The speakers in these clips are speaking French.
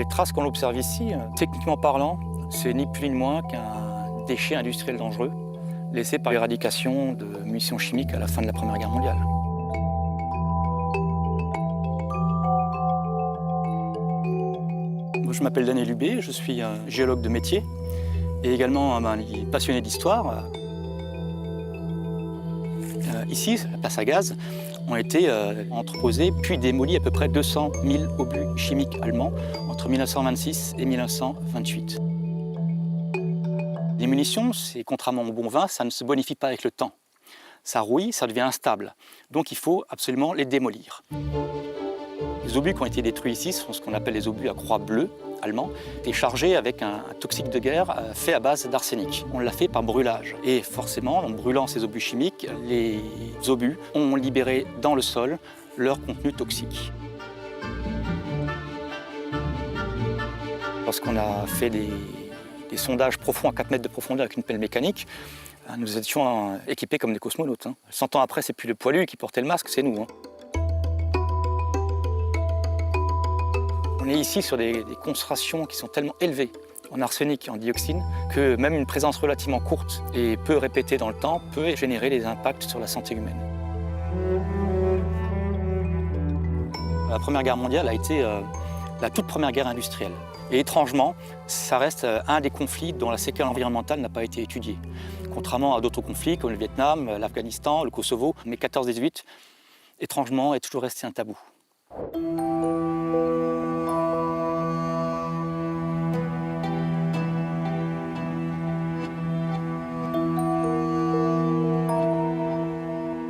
Les traces qu'on observe ici, techniquement parlant, c'est ni plus ni moins qu'un déchet industriel dangereux laissé par l'éradication de munitions chimiques à la fin de la Première Guerre mondiale. Je m'appelle Daniel Hubé, je suis un géologue de métier et également un passionné d'histoire. Ici, à la place à gaz, ont été entreposés puis démolis à peu près 200 000 obus chimiques allemands entre 1926 et 1928. Les munitions, contrairement au bon vin, ça ne se bonifie pas avec le temps. Ça rouille, ça devient instable. Donc il faut absolument les démolir. Les obus qui ont été détruits ici sont ce qu'on appelle les obus à croix bleue allemands, et chargés avec un toxique de guerre fait à base d'arsenic. On l'a fait par brûlage. Et forcément, en brûlant ces obus chimiques, les obus ont libéré dans le sol leur contenu toxique. Lorsqu'on a fait des sondages profonds à 4 mètres de profondeur avec une pelle mécanique, nous étions équipés comme des cosmonautes. 100 ans après, c'est plus le poilu qui portait le masque, c'est nous. On est ici sur des concentrations qui sont tellement élevées en arsenic et en dioxine que même une présence relativement courte et peu répétée dans le temps peut générer des impacts sur la santé humaine. La Première Guerre mondiale a été la toute première guerre industrielle. Et étrangement, ça reste un des conflits dont la séquelle environnementale n'a pas été étudiée. Contrairement à d'autres conflits comme le Vietnam, l'Afghanistan, le Kosovo, mais 14-18, étrangement, est toujours resté un tabou.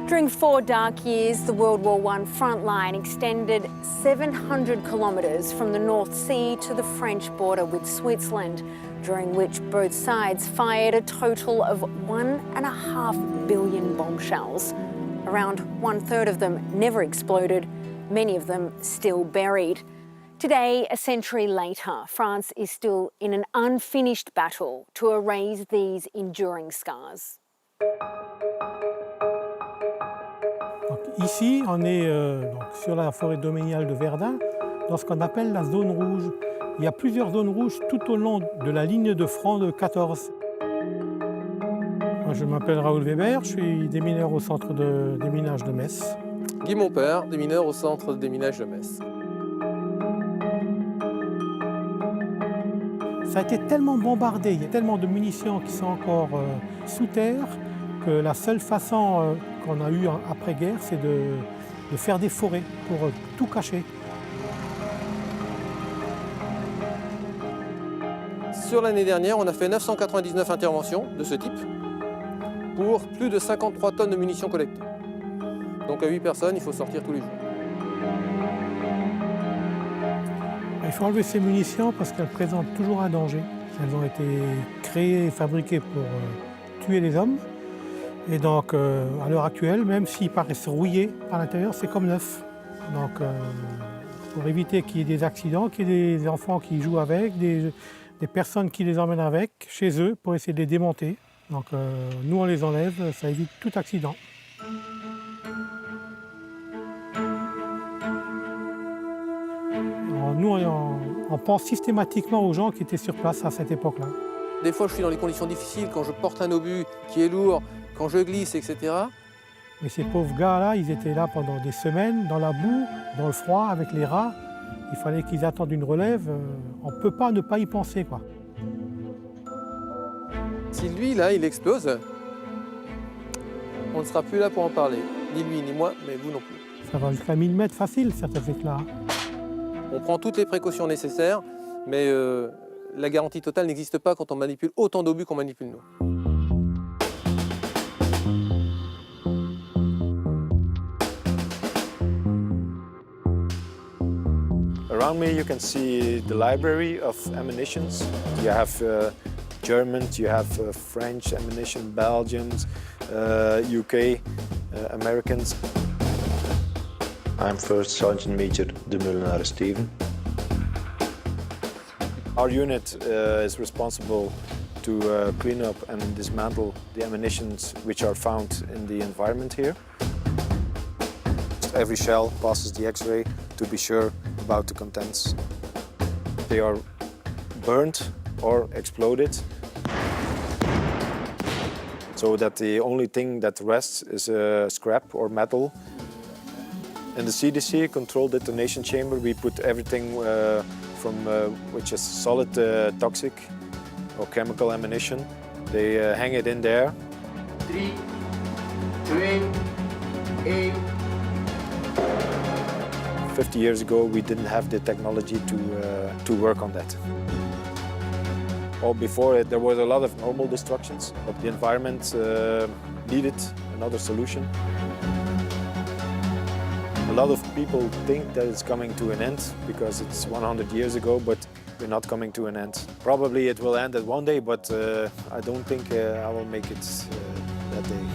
During 4 dark years, the World War I front line extended 700 kilometres from the North Sea to the French border with Switzerland, during which both sides fired a total of 1.5 billion bombshells. Around 1/3 of them never exploded, many of them still buried. Today, a century later, France is still in an unfinished battle to erase these enduring scars. Ici, on est sur la forêt domaniale de Verdun, dans ce qu'on appelle la zone rouge. Il y a plusieurs zones rouges tout au long de la ligne de front de 14. Moi, je m'appelle Raoul Weber, je suis démineur au centre de déminage de Metz. Guy Monpère, démineur au centre de déminage de Metz. Ça a été tellement bombardé, il y a tellement de munitions qui sont encore sous terre, que la seule façon qu'on a eue après-guerre, c'est de faire des forêts pour tout cacher. Sur l'année dernière, on a fait 999 interventions de ce type pour plus de 53 tonnes de munitions collectées. Donc à 8 personnes, il faut sortir tous les jours. Il faut enlever ces munitions parce qu'elles présentent toujours un danger. Elles ont été créées et fabriquées pour tuer les hommes. Et donc, à l'heure actuelle, même s'ils paraissent rouillés à l'intérieur, c'est comme neuf. Donc, pour éviter qu'il y ait des accidents, qu'il y ait des enfants qui jouent avec, des personnes qui les emmènent avec, chez eux, pour essayer de les démonter. Donc, nous, on les enlève, ça évite tout accident. Alors, nous, on pense systématiquement aux gens qui étaient sur place à cette époque-là. Des fois, je suis dans des conditions difficiles, quand je porte un obus qui est lourd, quand je glisse, etc. Mais ces pauvres gars-là, ils étaient là pendant des semaines, dans la boue, dans le froid, avec les rats. Il fallait qu'ils attendent une relève. On ne peut pas ne pas y penser, quoi. Si lui, là, il explose, on ne sera plus là pour en parler. Ni lui, ni moi, mais vous non plus. Ça va jusqu'à 1000 mètres facile, cet effet-là. On prend toutes les précautions nécessaires, mais la garantie totale n'existe pas quand on manipule autant d'obus qu'on manipule nous. Around me you can see the library of ammunitions. You have German, you have French ammunition, Belgians, UK, Americans. I'm First Sergeant Major De Molenaar Steven. Our unit is responsible to clean up and dismantle the ammunitions which are found in the environment here. Every shell passes the X-ray to be sure about the contents. They are burnt or exploded, so that the only thing that rests is scrap or metal. In the CDC, controlled detonation chamber, we put everything which is solid toxic or chemical ammunition. They hang it in there. 3, 2, 8. 50 years ago, we didn't have the technology to work on that. Or before it, there was a lot of normal destructions, but the environment needed another solution. A lot of people think that it's coming to an end because it's 100 years ago, but we're not coming to an end. Probably it will end at one day, but I don't think I will make it that day.